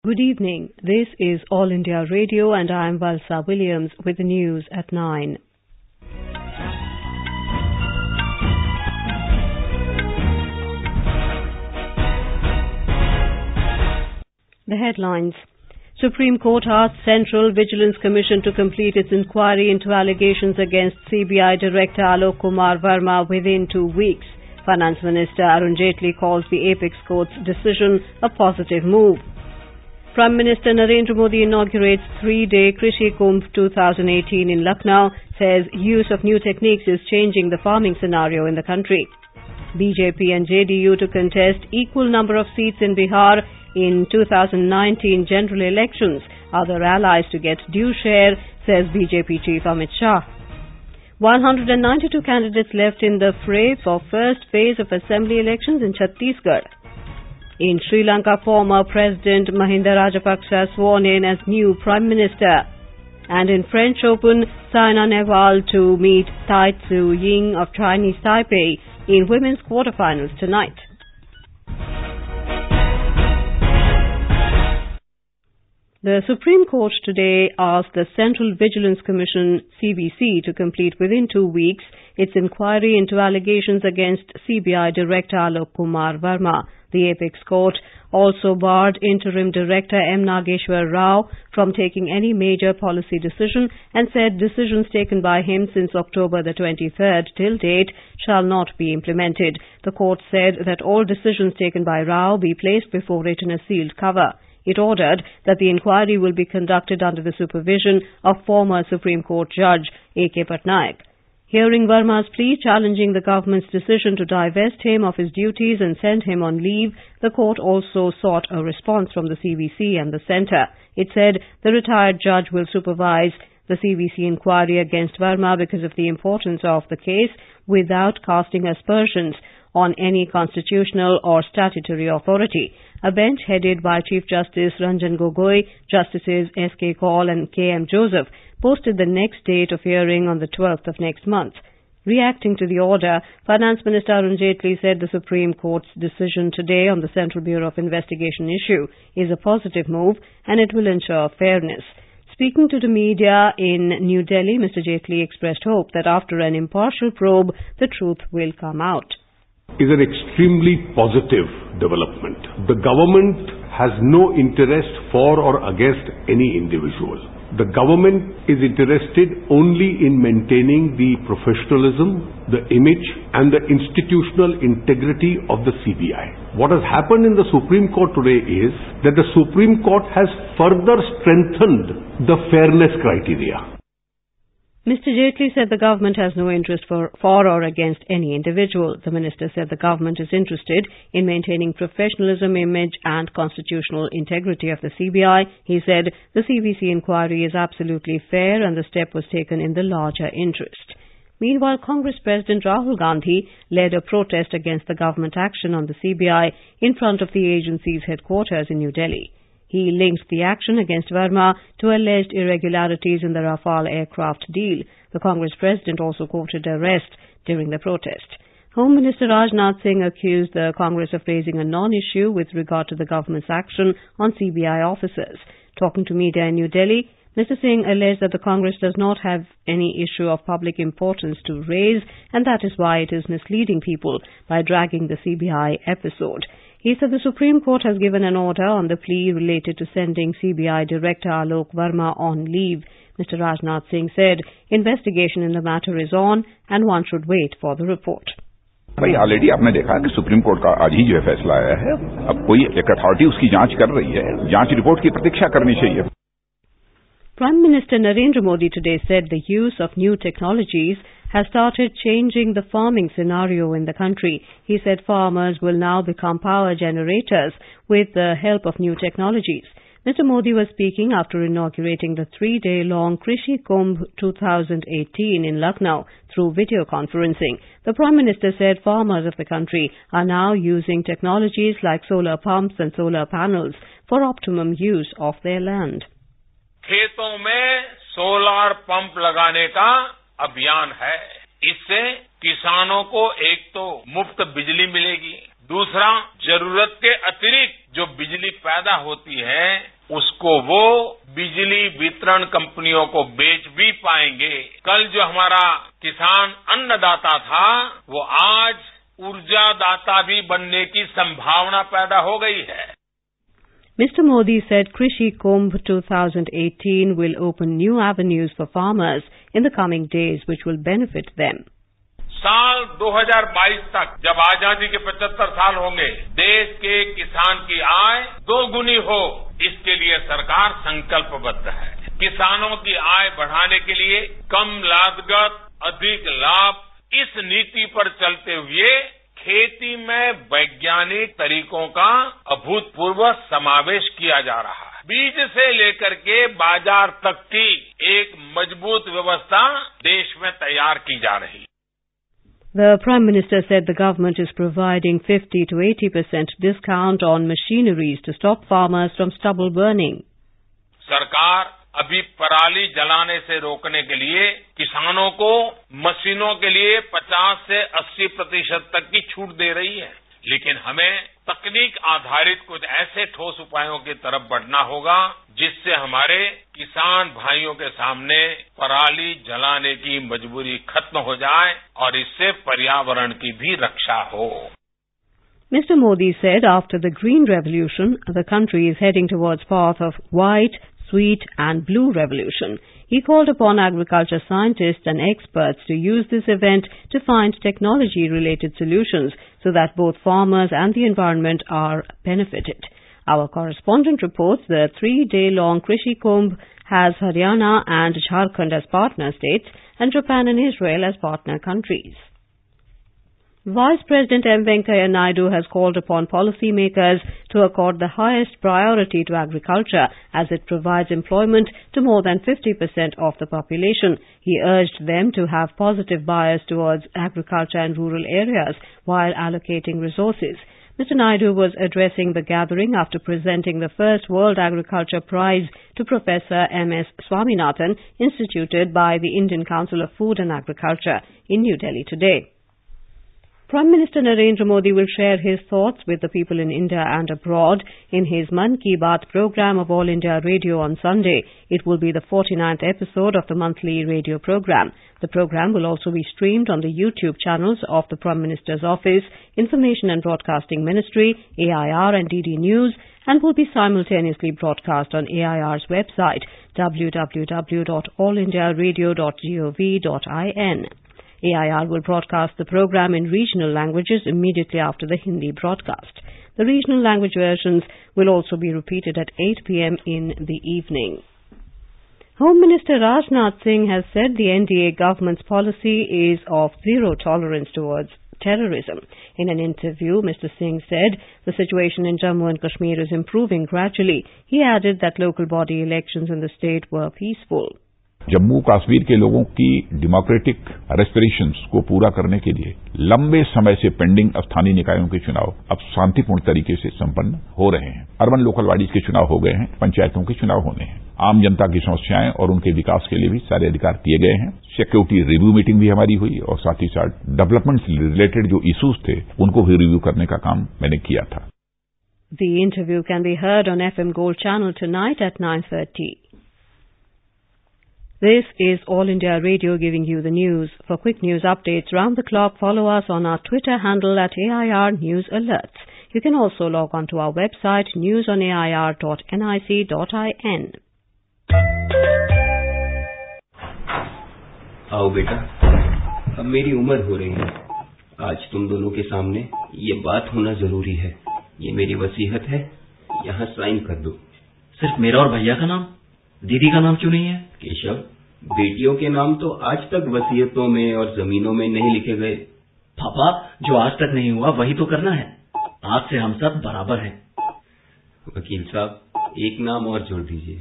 Good evening. This is All India Radio and I am Valsa Williams with the news at 9. The headlines. Supreme Court asked Central Vigilance Commission to complete its inquiry into allegations against CBI Director Alok Kumar Verma within 2 weeks. Finance Minister Arun Jaitley calls the Apex Court's decision a positive move. Prime Minister Narendra Modi inaugurates 3-day Krishi Kumbh 2018 in Lucknow, says use of new techniques is changing the farming scenario in the country. BJP and JD to contest equal number of seats in Bihar in 2019 general elections. Other allies to get due share, says BJP Chief Amit Shah. 192 candidates left in the fray for first phase of assembly elections in Chhattisgarh. In Sri Lanka, former President Mahinda Rajapakse sworn in as new Prime Minister. And in French Open, Saina Nehwal to meet Ying of Chinese Taipei in women's quarterfinals tonight. The Supreme Court today asked the Central Vigilance Commission, CVC, to complete within 2 weeks its inquiry into allegations against CBI Director Alok Kumar Verma. The Apex Court also barred Interim Director M. Nageshwar Rao from taking any major policy decision and said decisions taken by him since October the 23rd till date shall not be implemented. The court said that all decisions taken by Rao be placed before it in a sealed cover. It ordered that the inquiry will be conducted under the supervision of former Supreme Court Judge A.K. Patnaik. Hearing Verma's plea challenging the government's decision to divest him of his duties and send him on leave, the court also sought a response from the CVC and the centre. It said the retired judge will supervise the CVC inquiry against Verma because of the importance of the case without casting aspersions on any constitutional or statutory authority. A bench headed by Chief Justice Ranjan Gogoi, Justices S.K. Kaul and K.M. Joseph posted the next date of hearing on the 12th of next month. Reacting to the order, Finance Minister Arun Jaitley said the Supreme Court's decision today on the Central Bureau of Investigation issue is a positive move and it will ensure fairness. Speaking to the media in New Delhi, Mr. Jaitley expressed hope that after an impartial probe, the truth will come out. Is an extremely positive development. The government has no interest for or against any individual. The government is interested only in maintaining the professionalism, the image and the institutional integrity of the CBI. What has happened in the Supreme Court today is that the Supreme Court has further strengthened the fairness criteria. Mr. Jaitley said the government has no interest for or against any individual. The minister said the government is interested in maintaining professionalism, image and constitutional integrity of the CBI. He said the CVC inquiry is absolutely fair and the step was taken in the larger interest. Meanwhile, Congress President Rahul Gandhi led a protest against the government action on the CBI in front of the agency's headquarters in New Delhi. He linked the action against Verma to alleged irregularities in the Rafale aircraft deal. The Congress president also quoted arrest during the protest. Home Minister Rajnath Singh accused the Congress of raising a non-issue with regard to the government's action on CBI officers. Talking to media in New Delhi, Mr. Singh alleged that the Congress does not have any issue of public importance to raise and that is why it is misleading people by dragging the CBI episode. He said the Supreme Court has given an order on the plea related to sending CBI Director Alok Verma on leave. Mr. Rajnath Singh said investigation in the matter is on and one should wait for the report. भाई already आपने देखा है कि supreme court का आज ही जो है फैसला आया है अब कोई एक अथॉरिटी उसकी जांच कर रही है जांच रिपोर्ट की प्रतीक्षा करनी चाहिए. Prime Minister Narendra Modi today said the use of new technologies has started changing the farming scenario in the country. He said farmers will now become power generators with the help of new technologies. Mr. Modi was speaking after inaugurating the 3-day-long Krishi Kumbh 2018 in Lucknow through video conferencing. The Prime Minister said farmers of the country are now using technologies like solar pumps and solar panels for optimum use of their land. खेतों में solar pump लगाने का अभियान है. इससे किसानों को एक तो मुफ्त बिजली मिलेगी, दूसरा जरूरत के अतिरिक्त जो बिजली पैदा होती है उसको वो बिजली वितरण कंपनियों को बेच भी पाएंगे। कल जो हमारा किसान अन्नदाता था, वो आज ऊर्जादाता भी बनने की संभावना पैदा हो गई है। Mr. Modi said Krishi Kumbh 2018 will open new avenues for farmers in the coming days which will benefit them. साल 2022 तक जब आजादी के 75 साल होंगे, देश के किसान की आय दोगुनी हो, इसके लिए सरकार संकल्पबद्ध है। किसानों की आय बढ़ाने के लिए कम लागत, अधिक लाभ, इस नीति पर चलते हुए खेती में वैज्ञानिक तरीकों का अभूतपूर्व समावेश किया जा रहा है। बीज से लेकर के बाजार तक की एक मजबूत व्यवस्था देश में तैयार की जा रही है। The Prime Minister said the government is providing 50 to 80% discount on machineries to stop farmers from stubble burning. सरकार अभी पराली जलाने से रोकने के लिए किसानों को मशीनों के लिए 50 से 80% तक की छूट दे रही है, लेकिन हमें तकनीक आधारित कुछ ऐसे ठोस उपायों की तरफ बढ़ना होगा जिससे हमारे किसान भाइयों के सामने पराली जलाने की मजबूरी खत्म हो जाए और इससे पर्यावरण की भी रक्षा हो। Mr. Modi said after the Green Revolution, the country is heading towards path of white, sweet and blue revolution. He called upon agriculture scientists and experts to use this event to find technology-related solutions so that both farmers and the environment are benefited. Our correspondent reports the 3-day-long Krishi Kumbh has Haryana and Jharkhand as partner states and Japan and Israel as partner countries. Vice President M. Venkaiah Naidu has called upon policymakers to accord the highest priority to agriculture as it provides employment to more than 50% of the population. He urged them to have positive bias towards agriculture and rural areas while allocating resources. Mr. Naidu was addressing the gathering after presenting the first World Agriculture Prize to Professor M.S. Swaminathan, instituted by the Indian Council of Food and Agriculture in New Delhi today. Prime Minister Narendra Modi will share his thoughts with the people in India and abroad in his Mann Ki Baat program of All India Radio on Sunday. It will be the 49th episode of the monthly radio program. The program will also be streamed on the YouTube channels of the Prime Minister's Office, Information and Broadcasting Ministry, AIR and DD News, and will be simultaneously broadcast on AIR's website, www.allindiaradio.gov.in. AIR will broadcast the program in regional languages immediately after the Hindi broadcast. The regional language versions will also be repeated at 8 p.m. in the evening. Home Minister Rajnath Singh has said the NDA government's policy is of zero tolerance towards terrorism. In an interview, Mr. Singh said the situation in Jammu and Kashmir is improving gradually. He added that local body elections in the state were peaceful. Jammu Kashmir के लोगों की democratic aspirations को पूरा करने के लिए लंबे समय से पेंडिंग स्थानीय निकायों के चुनाव अब शांतिपूर्ण तरीके से संपन्न हो रहे हैं। अर्बन लोकल बॉडीज के चुनाव हो गए हैं, पंचायतों के चुनाव होने हैं। आम जनता की समस्याएं और उनके विकास के लिए भी सारे अधिकार दिए गए हैं। सिक्योरिटी रिव्यू मीटिंग भी हमारी हुई और साथ ही साथ डेवलपमेंट से रिलेटेड जो इश्यूज थे उनको भी रिव्यू करने का काम मैंने किया था। The interview can be heard on FM Gold channel tonight at 9:30. This is All India Radio giving you the news. For quick news updates round the clock, follow us on our Twitter handle at AIR News Alerts. You can also log on to our website newsonair.nic.in. आओ बेटा, अब मेरी उम्र हो रही है। आज तुम दोनों के सामने ये बात होना जरूरी है। ये मेरी वसीयत है, यहाँ साइन कर दो। सिर्फ मेरा और भैया का नाम? दीदी का नाम क्यों नहीं है? केशव, बेटियों के नाम तो आज तक वसीयतों में और जमीनों में नहीं लिखे गए। पापा, जो आज तक नहीं हुआ वही तो करना है। आज से हम सब बराबर हैं। वकील साहब, एक नाम और जोड़ दीजिए।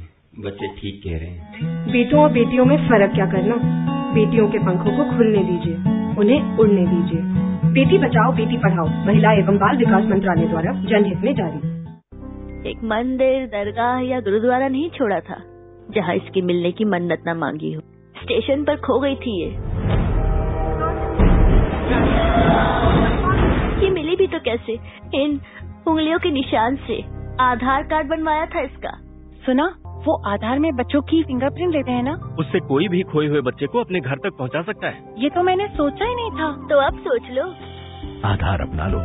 बच्चे ठीक कह रहे हैं। बेटों और बेटियों में फर्क क्या करना? बेटियों के पंखों को खुलने दीजिए, उन्हें उड़ने दीजिए। बेटी बचाओ बेटी पढ़ाओ महिला एवं बाल विकास मंत्रालय द्वारा जनहित में जारी। एक मंदिर, दरगाह या गुरुद्वारा नहीं छोड़ा था जहाँ इसकी मिलने की मन्नत न मांगी हो। स्टेशन पर खो गई थी ये मिली भी तो कैसे? इन उंगलियों के निशान से। आधार कार्ड बनवाया था इसका, सुना, वो आधार में बच्चों की फिंगरप्रिंट लेते हैं ना? उससे कोई भी खोए हुए बच्चे को अपने घर तक पहुंचा सकता है। ये तो मैंने सोचा ही नहीं था। तो अब सोच लो। आधार अपना लो,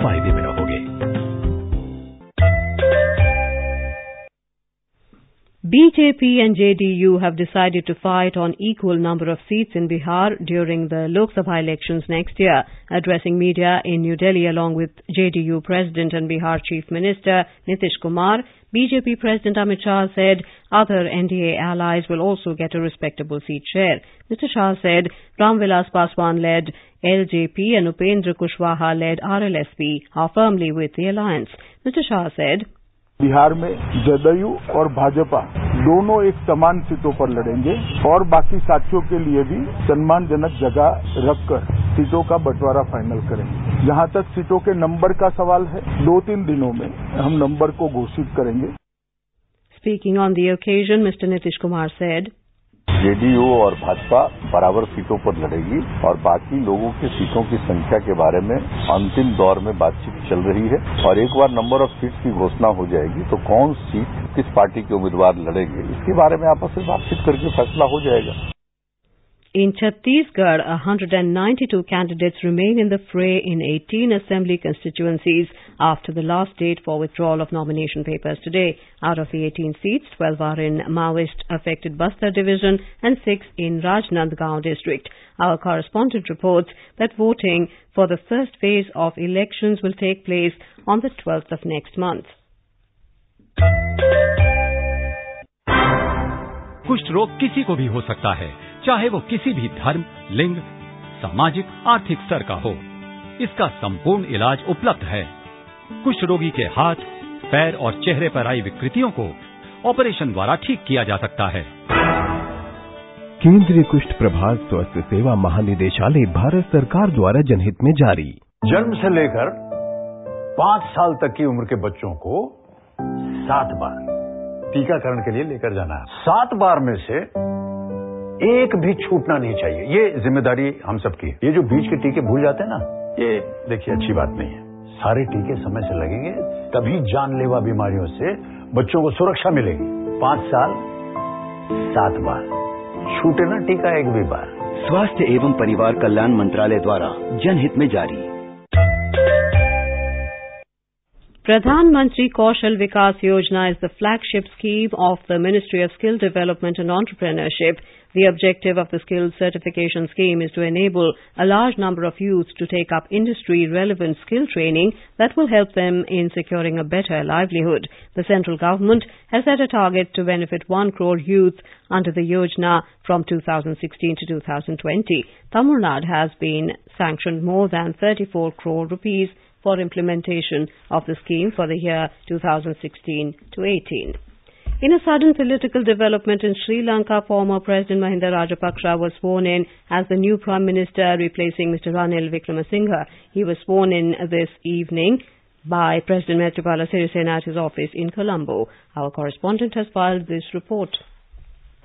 फायदे में रहोगे। BJP and JDU have decided to fight on equal number of seats in Bihar during the Lok Sabha elections next year. Addressing media in New Delhi along with JDU President and Bihar Chief Minister Kumar, BJP President Amit Shah said other NDA allies will also get a respectable seat share. Mr. Shah said Ramvilas Paswan-led LJP and Upendra Kushwaha-led RLSP are firmly with the alliance. Mr. Shah said, Bihar में जदयू और भाजपा दोनों एक समान सीटों पर लड़ेंगे और बाकी साथियों के लिए भी सम्मानजनक जगह रखकर सीटों का बंटवारा फाइनल करेंगे। जहां तक सीटों के नंबर का सवाल है, 2-3 दिनों में हम नंबर को घोषित करेंगे। Speaking on the occasion, Mr. Kumar said, JDU और भाजपा बराबर सीटों पर लड़ेगी और बाकी लोगों की सीटों की संख्या के बारे में अंतिम दौर में बातचीत चल रही है और एक बार नंबर ऑफ सीट्स की घोषणा हो जाएगी तो कौन सीट किस पार्टी के उम्मीदवार लड़ेंगे, इसके बारे में आपस में बातचीत करके फैसला हो जाएगा। In Chhattisgarh, 192 candidates remain in the fray in 18 assembly constituencies after the last date for withdrawal of nomination papers today. Out of the 18 seats, 12 are in Maoist-affected Bastar division and 6 in Rajnandgaon district. Our correspondent reports that voting for the first phase of elections will take place on the 12th of next month. कुष्ठ रोग किसी को भी हो सकता है, चाहे वो किसी भी धर्म, लिंग, सामाजिक, आर्थिक स्तर का हो। इसका संपूर्ण इलाज उपलब्ध है। कुष्ठ रोगी के हाथ, पैर और चेहरे पर आई विकृतियों को ऑपरेशन द्वारा ठीक किया जा सकता है। केंद्रीय कुष्ठ प्रभाग स्वास्थ्य सेवा महानिदेशालय भारत सरकार द्वारा जनहित में जारी। जन्म से लेकर 5 साल तक की उम्र के बच्चों को 7 बार टीकाकरण के लिए लेकर जाना है। 7 बार में से एक भी छूटना नहीं चाहिए। ये जिम्मेदारी हम सबकी है। ये जो बीच के टीके भूल जाते हैं ना, ये देखिए अच्छी बात नहीं है। सारे टीके समय से लगेंगे, तभी जानलेवा बीमारियों से बच्चों को सुरक्षा मिलेगी। 5 साल 7 बार छूटे ना टीका एक भी बार। स्वास्थ्य एवं परिवार कल्याण मंत्रालय द्वारा जनहित में जारी। Pradhan Mantri Kaushal Vikas Yojana is the flagship scheme of the Ministry of Skill Development and Entrepreneurship. The objective of the skills certification scheme is to enable a large number of youths to take up industry-relevant skill training that will help them in securing a better livelihood. The central government has set a target to benefit 1 crore youth under the Yojana from 2016 to 2020. Tamil Nadu has been sanctioned more than 34 crore rupees for implementation of the scheme for the year 2016 to 18. In a sudden political development in Sri Lanka, former President Mahinda Rajapakse was sworn in as the new Prime Minister, replacing Mr. Ranil Wickremesinghe. He was sworn in this evening by President Maithripala Sirisena at his office in Colombo. Our correspondent has filed this report.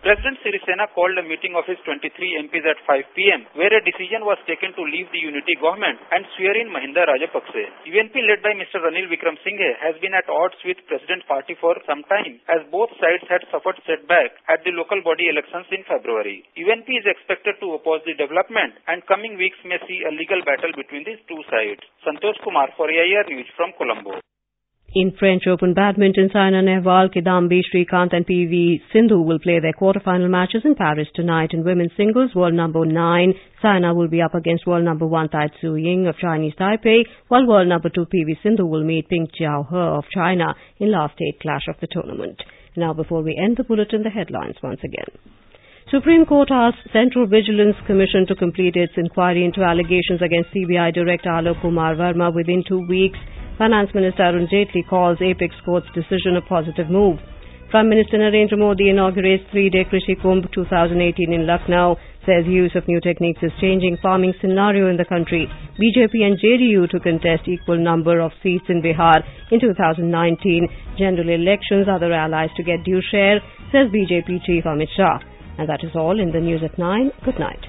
President Sirisena called a meeting of his 23 MPs at 5 p.m. where a decision was taken to leave the unity government and swear in Mahinda Rajapakse. UNP led by Mr. Ranil Wickremesinghe has been at odds with President Party for some time as both sides had suffered setback at the local body elections in February. UNP is expected to oppose the development and coming weeks may see a legal battle between these two sides. Santosh Kumar for AIR News from Colombo. In French Open Badminton, Saina Nehwal, Kidambi Srikanth and PV Sindhu will play their quarter-final matches in Paris tonight. In women's singles, world number 9, Saina will be up against world number 1 Ying of Chinese Taipei, while world number 2 PV Sindhu will meet Ping Jiaohe of China in last 8 clash of the tournament. Now, before we end the bulletin, the headlines once again. Supreme Court asked Central Vigilance Commission to complete its inquiry into allegations against CBI Director Alok Kumar Verma within 2 weeks. Finance Minister Arun Jaitley calls Apex Court's decision a positive move. Prime Minister Narendra Modi inaugurates 3-day Krishi Kumbh 2018 in Lucknow, says use of new techniques is changing farming scenario in the country. BJP and JDU to contest equal number of seats in Bihar in 2019. General elections, other allies to get due share, says BJP Chief Amit Shah. And that is all in the news at 9. Good night.